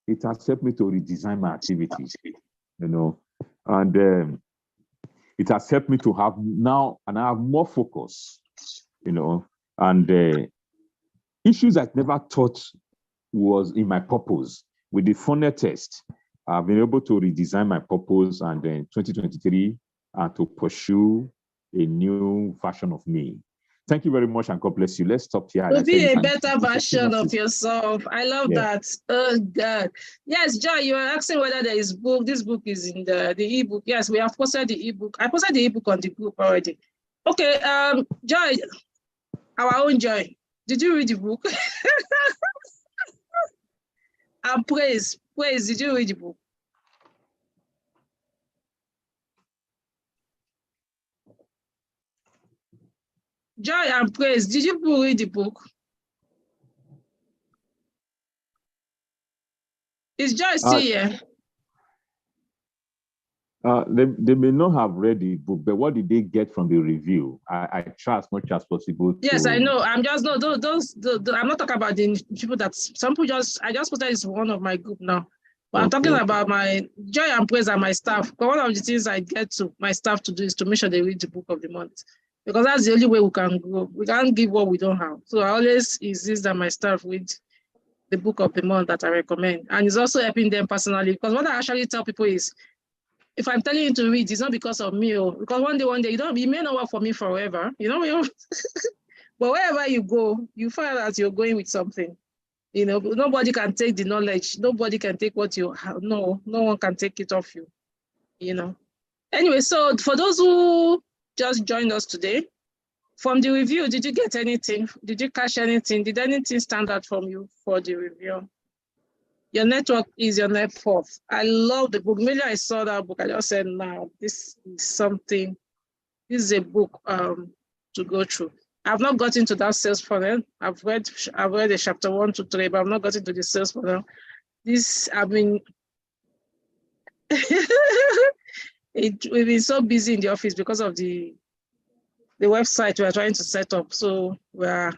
it has helped me to redesign my activities, and it has helped me to have now, and I have more focus, and issues I never thought was in my purpose. With the funnel test, I've been able to redesign my purpose, and then 2023, to pursue a new version of me. Thank you very much, and God bless you. Let's stop here. To be a better version of yourself. I love that. Oh God. Yes, Joy, you were asking whether there is book. This book is in the ebook. Yes, we have posted the ebook. I posted the ebook on the group already. Okay, Joy, our own Joy. Did you read the book? And Praise, did you read the book? Joy and Praise, did you read the book? Is Joy still here? They may not have read the book, but what did they get from the review? I try as much as possible. Yes, I know. I'm just no I'm not talking about the people that some people I just put that is one of my group now. But I'm talking about my Joy and Praise and my staff. But one of the things I get to my staff to do is to make sure they read the book of the month. Because that's the only way we can grow. We can't give what we don't have. So I always insist that my staff read the book of the month that I recommend. And it's also helping them personally. Because what I actually tell people is, if I'm telling you to read, it's not because of me, because one day you may not work for me forever, but wherever you go, you find out you're going with something. Nobody can take the knowledge. Nobody can take what you have. No one can take it off you. Anyway, so for those who just joined us today, from the review, did you get anything? Did you catch anything? Did anything stand out from you for the review? Your network is your net forth. I love the book. Maybe I saw that book. I just said, "Now this is something. This is a book to go through." I've not got into that sales funnel. I've read the chapter 1 to 3, but I've not got into the sales funnel. We've been so busy in the office because of the website we are trying to set up. So we are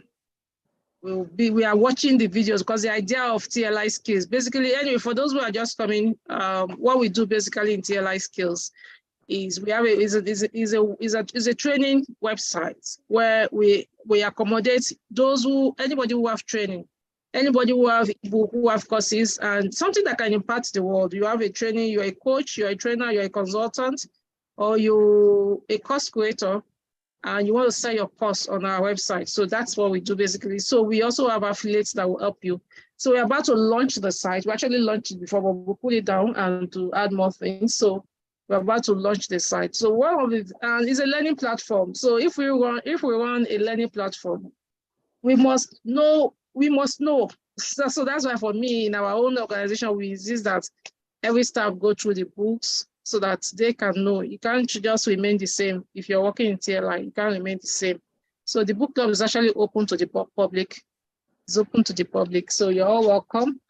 watching the videos because the idea of TLI skills, basically, anyway, for those who are just coming, what we do basically in TLI skills is we have a training website where we accommodate anybody who have training, anybody who have courses, and something that can impact the world. You have a training, you're a coach, you're a trainer, you're a consultant, or you're a course creator, and you want to sell your course on our website. So that's what we do basically. So we also have affiliates that will help you. So we're about to launch the site. We actually launched it before, but we'll put it down and to add more things. So we're about to launch the site. So one of it is a learning platform. So if we run a learning platform, we must know. So that's why for me, in our own organization, we insist that every staff go through the books, so that they can know. You can't just remain the same. If you're working in TLI, you can't remain the same. So the book club is actually open to the public. It's open to the public, so you're all welcome.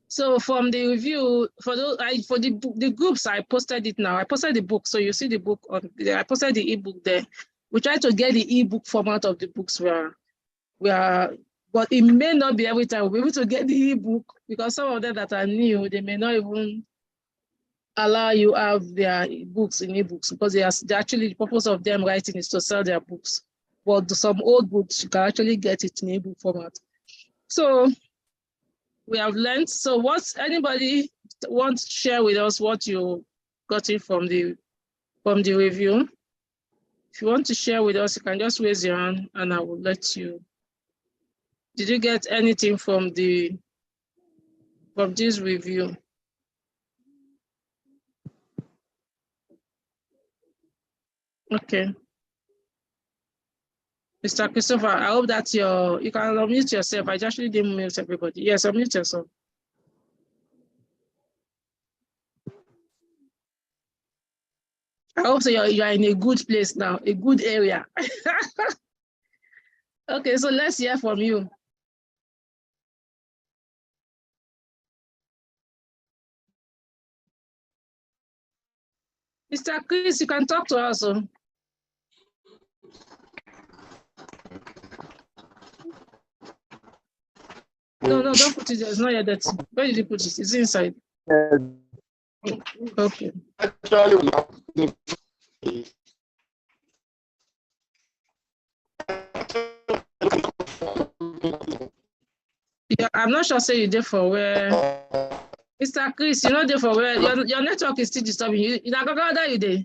So from the review, for the groups, I posted it now. I posted the book, so you see the book on there. I posted the ebook there. We try to get the ebook format of the books but it may not be every time we'll be able to get the ebook, because some of them that are new, they may not even allow you have their books in ebooks, because they actually, the purpose of them writing is to sell their books. But some old books, you can actually get it in ebook format. So we have learned. So anybody wants to share with us what you got in from the review? If you want to share with us, you can just raise your hand and I will let you. Did you get anything from this review? Okay. Mr. Christopher, I hope that you can unmute yourself. I actually didn't mute everybody. Yes, unmute yourself. I hope so you are in a good place now, a good area. Okay, so let's hear from you. Mr. Chris, you can talk to us. No, don't put it there. It's not yet dirty. Where did you put it? It's inside. Okay. Yeah, I'm not sure say you there for where. Mr. Chris, you're not there for where your network is still disturbing you. In Agagada, you there.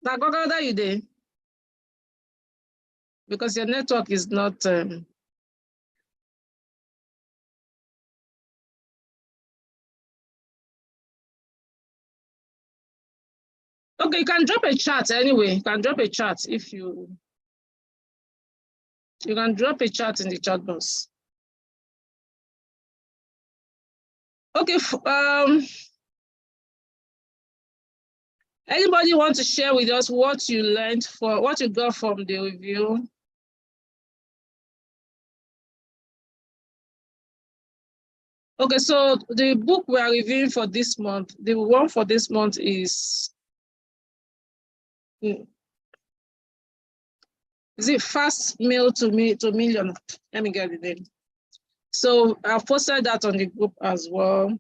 Now, go that you day because your network is not. Okay, you can drop a chat anyway. You can drop a chat if you can drop a chat in the chat box. Okay, anybody want to share with us what you learned what you got from the review? Okay, so the book we are reviewing for this month, the one for this month is it Fast Mail to Million? Let me get the name. So I've posted that on the group as well.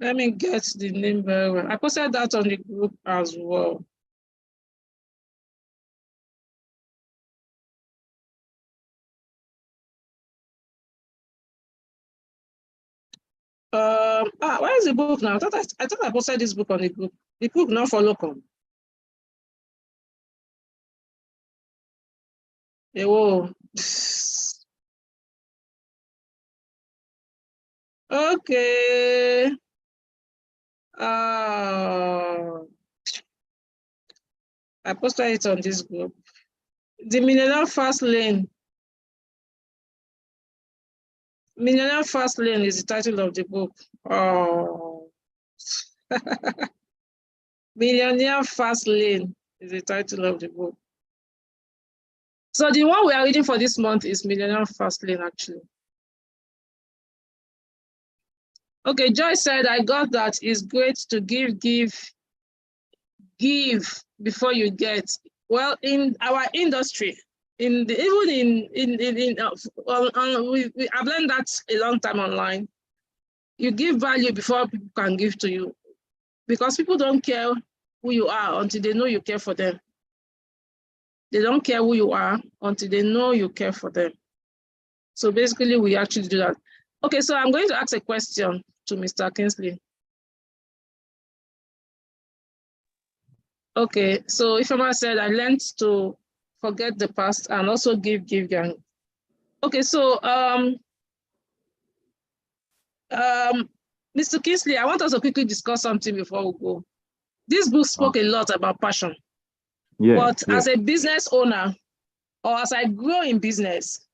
Let me get the name very well. I posted that on the group as well. Where is the book now? I thought I posted this book on the group. The book not for local. Whoa. Okay. I posted it on this group. The Millionaire Fast Lane. Millionaire Fast Lane is the title of the book. Oh. Millionaire Fast Lane is the title of the book. So the one we are reading for this month is Millionaire Fast Lane, actually. Okay, Joy said, I got that. It's great to give before you get. Well, in our industry, I've learned that a long time online. You give value before people can give to you, because people don't care who you are until they know you care for them. They don't care who you are until they know you care for them. So basically, we actually do that. Okay, so I'm going to ask a question to Mr. Kingsley. Okay, so Ifeoma said, I learned to forget the past and also give. Okay, so Mr. Kingsley, I want us to quickly discuss something before we go. This book spoke a lot about passion. Yeah, but as a business owner, or as I grow in business,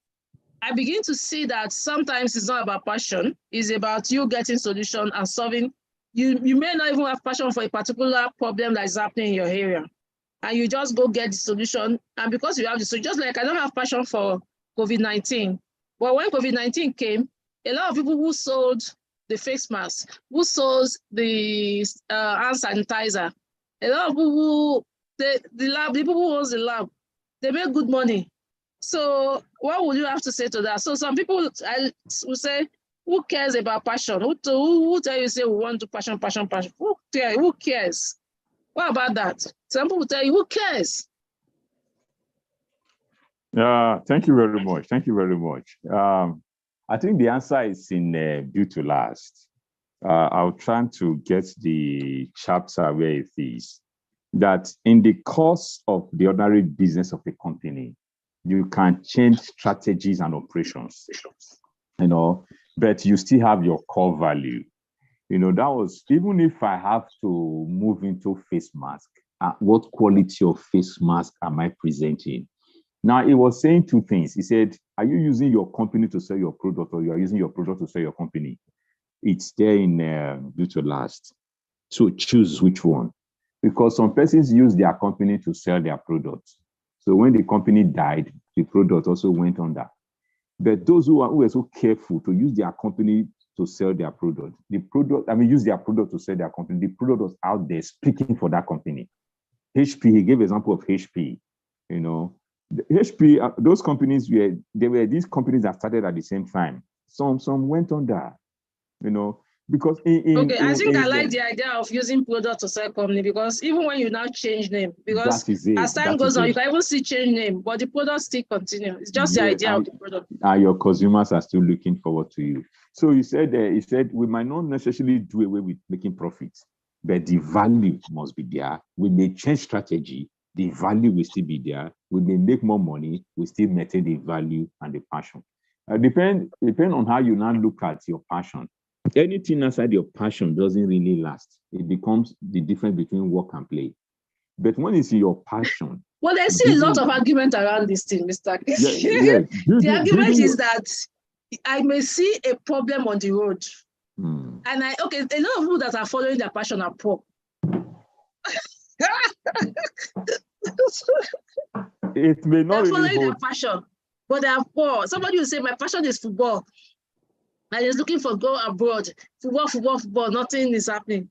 I begin to see that sometimes it's not about passion, it's about you getting solution and solving. You may not even have passion for a particular problem that is happening in your area, and you just go get the solution. And because you have the solution, just like I don't have passion for COVID-19, but when COVID-19 came, a lot of people who sold the face mask, who sold the hand sanitizer, a lot of people who, the people who owns the lab, they make good money. So what would you have to say to that? So some people will say, who cares about passion? Who tell you say we want to passion? Who cares? What about that? Some people will tell you, who cares? Thank you very much. Thank you very much. I think the answer is in Built to Last. I'll try to get the chapter where it is. That in the course of the ordinary business of the company, you can change strategies and operations, but you still have your core value. That was, even if I have to move into face mask, what quality of face mask am I presenting? Now, it was saying two things. He said, are you using your company to sell your product, or you are using your product to sell your company? It's there in Built to Last. So choose which one. Because some persons use their company to sell their products. So when the company died, the product also went under. But those who were so careful to use their company to sell their product, use their product to sell their company, the product was out there speaking for that company. HP, he gave example of HP, HP, those companies were these companies that started at the same time. some went under, because I think I like the idea of using product to sell company, because even when you now change name, because as time goes on, you can even see change name, but the product still continue. It's just the idea of the product. And your consumers are still looking forward to you. So he said we might not necessarily do away with making profits, but the value must be there. We may change strategy, the value will still be there. We may make more money, we still maintain the value and the passion. Depend on how you now look at your passion. Anything outside your passion doesn't really last. It becomes the difference between work and play. But when it's your passion. Well, there's still a lot of argument around this thing, Mr. The argument is that I may see a problem on the road. And a lot of people that are following their passion are poor. It may not They're following their passion, but they are poor. Somebody will say, my passion is football. And he's looking for go abroad. Football, nothing is happening.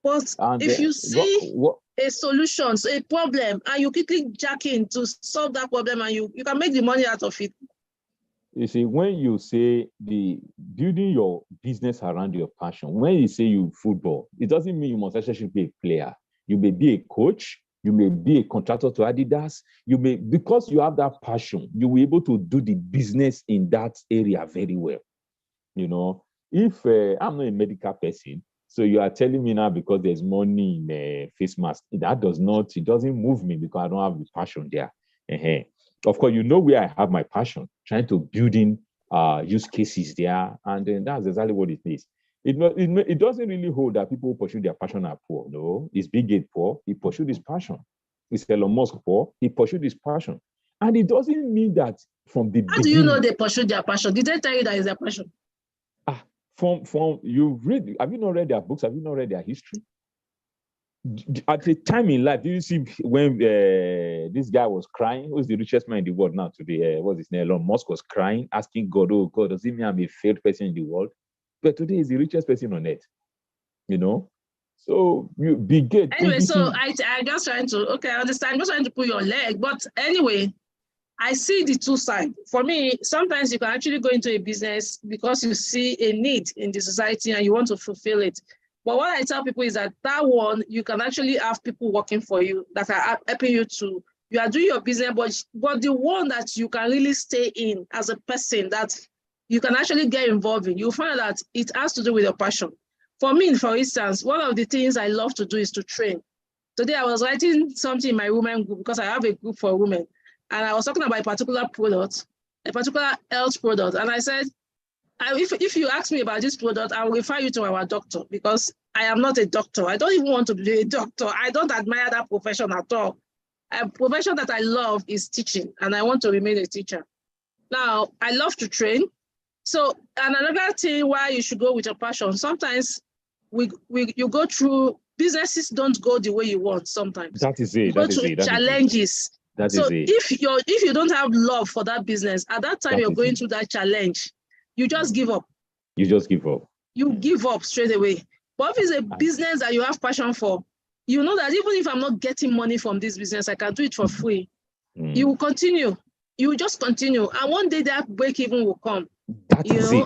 But if you see a solution, so a problem, and you quickly jack in to solve that problem, and you can make the money out of it. You see, when you say the building your business around your passion, when you say you football, it doesn't mean you must actually be a player. You may be a coach, you may be a contractor to Adidas, because you have that passion, you'll be able to do the business in that area very well. If I'm not a medical person, so you are telling me now because there's money in a face mask, it doesn't move me because I don't have the passion there. Of course, where I have my passion, trying to build in use cases there, and then that's exactly what it is. It doesn't really hold that people who pursue their passion are poor. No, it's Bill Gates poor, he pursued his passion. It's Elon Musk poor, he pursued his passion. And it doesn't mean that from the beginning. How do you know they pursued their passion? Did they tell you that is their passion? From you read, have you not read their books? Have you not read their history? At a time in life, did you see when this guy was crying? Who's the richest man in the world now today? What's his name? Elon Musk was crying, asking God, oh God, does it mean I'm a failed person in the world? But today he's the richest person on earth. So you be good. Anyway, so I just trying to, I understand. I'm just trying to pull your leg. But anyway, I see the two sides. For me, sometimes you can actually go into a business because you see a need in the society and you want to fulfill it. But what I tell people is that one, you can actually have people working for you that are helping you to, you are doing your business, but the one that you can really stay in as a person that you can actually get involved in, you'll find out that it has to do with your passion. For me, for instance, one of the things I love to do is to train. Today I was writing something in my women group because I have a group for women. And I was talking about a particular product, a particular health product. And I said, if you ask me about this product, I will refer you to our doctor because I am not a doctor. I don't even want to be a doctor. I don't admire that profession at all. A profession that I love is teaching, and I want to remain a teacher. Now, I love to train. So, and another thing why you should go with your passion, sometimes you go through, businesses don't go the way you want sometimes. That is it. You go through challenges. So if you don't have love for that business, at that time you're going through that challenge, you just give up. You just give up. You give up straight away. But if it's a business that you have passion for, you know that even if I'm not getting money from this business, I can do it for free. You will continue. You will just continue. And one day that break even will come.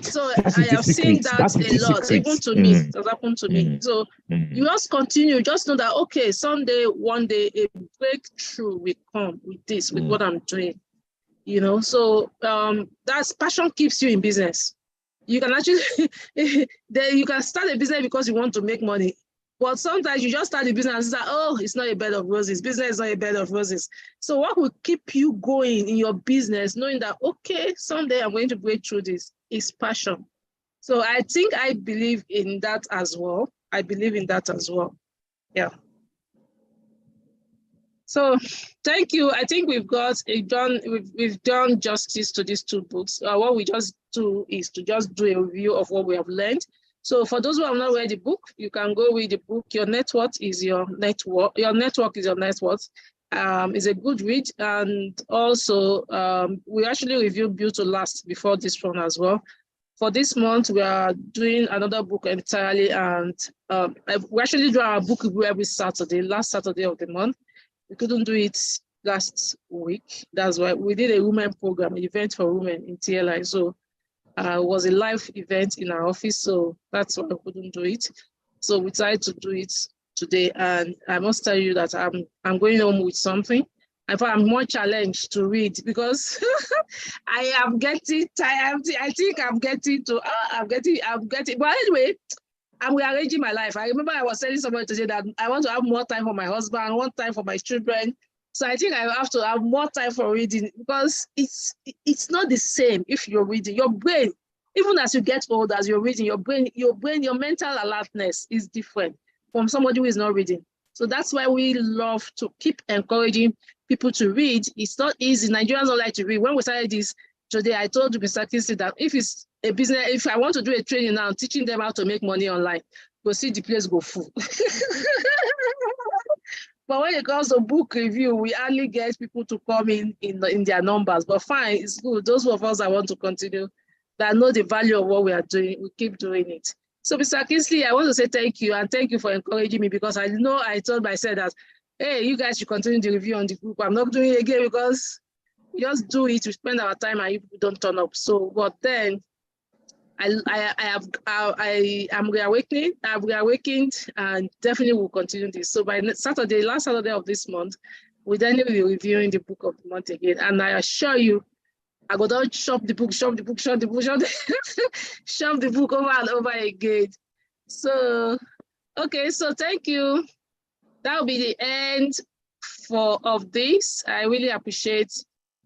So I have seen that a lot, even to me, it has happened to me. So you just continue, just know that, okay, someday, one day, a breakthrough will come with this, with what I'm doing, so that's passion keeps you in business. You can actually, you can start a business because you want to make money. But sometimes you just start the business and say, oh, it's not a bed of roses. Business is not a bed of roses. So what will keep you going in your business, knowing that, okay, someday I'm going to break through this, is passion. So I think I believe in that as well. Yeah. So thank you. I think we've done justice to these two books. What we just do is to just do a review of what we have learned. So for those who have not read the book, you can go read the book. Your net worth is your network. Your network is your net worth. It's a good read. And also, we actually reviewed Build to Last before this one as well. For this month, we are doing another book entirely. And we actually do our book review every Saturday, last Saturday of the month. We couldn't do it last week. That's why we did a women program, an event for women in TLI. So was a live event in our office, so that's why I couldn't do it. So we tried to do it today, and I must tell you that I'm going home with something. In fact, I'm more challenged to read because I am getting tired. I think I'm getting to, I'm getting. But anyway, I'm rearranging my life. I remember I was telling somebody today that I want to have more time for my husband, more time for my children. So I think I have to have more time for reading because it's not the same if you're reading. Your brain, even as you get older, as you're reading, your mental alertness is different from somebody who is not reading. So that's why we love to keep encouraging people to read. It's not easy. Nigerians don't like to read. When we started this today, I told Mr. Kinsey that if it's a business, if I want to do a training now, teaching them how to make money online, go see the place go full. But when it comes to book review, we hardly get people to come in their numbers. But fine, it's good. Those of us that want to continue, that know the value of what we are doing, we keep doing it. So, Mr. Kingsley, I want to say thank you, and thank you for encouraging me, because I know I told myself that, hey, you guys should continue the review on the group. I'm not doing it again because we just do it, we spend our time, and you don't turn up. So, but then I am reawakening. I've reawakened, and definitely will continue this. So by Saturday, last Saturday of this month, we then will be reviewing the book of the month again. And I assure you, I go down, shop the book over and over again. So, okay, so thank you. That will be the end of this. I really appreciate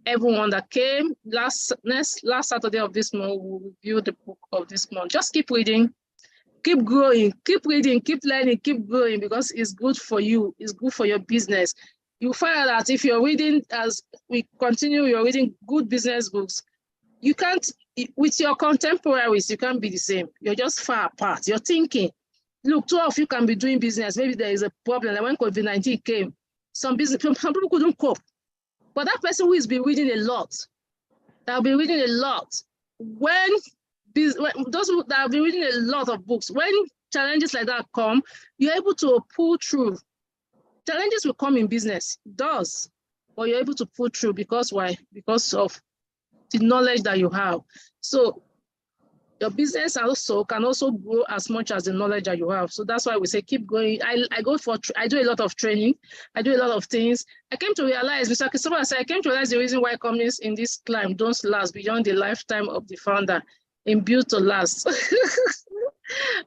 everyone that came. Last Saturday of this month, we'll review the book of this month. Just keep reading, keep growing, keep reading, keep learning, keep growing, because it's good for you. It's good for your business. You find out that if you're reading, as we continue, you're reading good business books, you can't, with your contemporaries, you can't be the same. You're just far apart. You're thinking, look, two of you can be doing business. Maybe there is a problem. Like when COVID-19 came, some people couldn't cope. But that person who has been reading a lot, when those that have been reading a lot of books, when challenges like that come, you're able to pull through. Challenges will come in business, it does, but you're able to pull through because why? Because of the knowledge that you have. So your business also can also grow as much as the knowledge that you have. So that's why we say keep going. I do a lot of training. I do a lot of things. I came to realize, Mr. Christopher said, I came to realize the reason why companies in this climb don't last beyond the lifetime of the founder in build to last.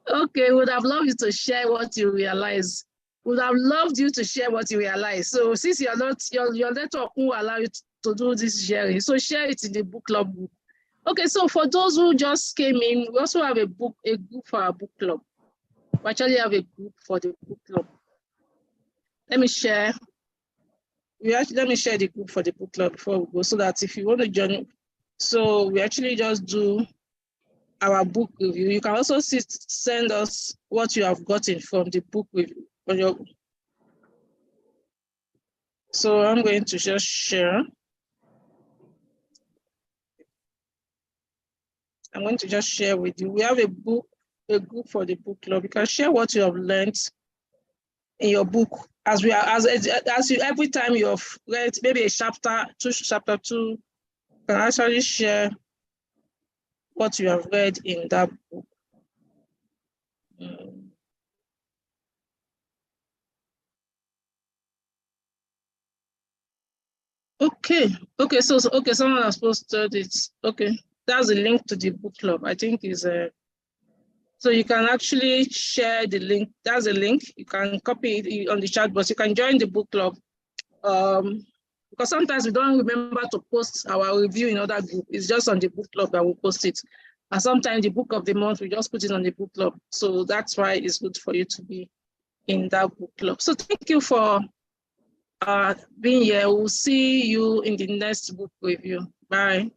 Okay, would have loved you to share what you realize. Would have loved you to share what you realize. So since you're not, your network will allow you to do this sharing. So share it in the book club group. Okay, so for those who just came in, we also have a group for our book club. We actually have a group for the book club. Let me share the group for the book club before we go, so that if you want to join, so we actually just do our book review. You can also send us what you have gotten from the book review. So I'm going to just share. I'm going to just share with you. We have a group for the book club. You can share what you have learned in your book. As you every time you have read maybe a chapter 2, you can actually share what you have read in that book. Okay, so someone has posted it. Okay, that's a link to the book club. I think is so you can actually share the link. That's a link. You can copy it on the chat box. You can join the book club. Because sometimes we don't remember to post our review in other group. It's just on the book club that we post it. And sometimes the book of the month, we just put it on the book club. So that's why it's good for you to be in that book club. So thank you for being here. We'll see you in the next book review. Bye.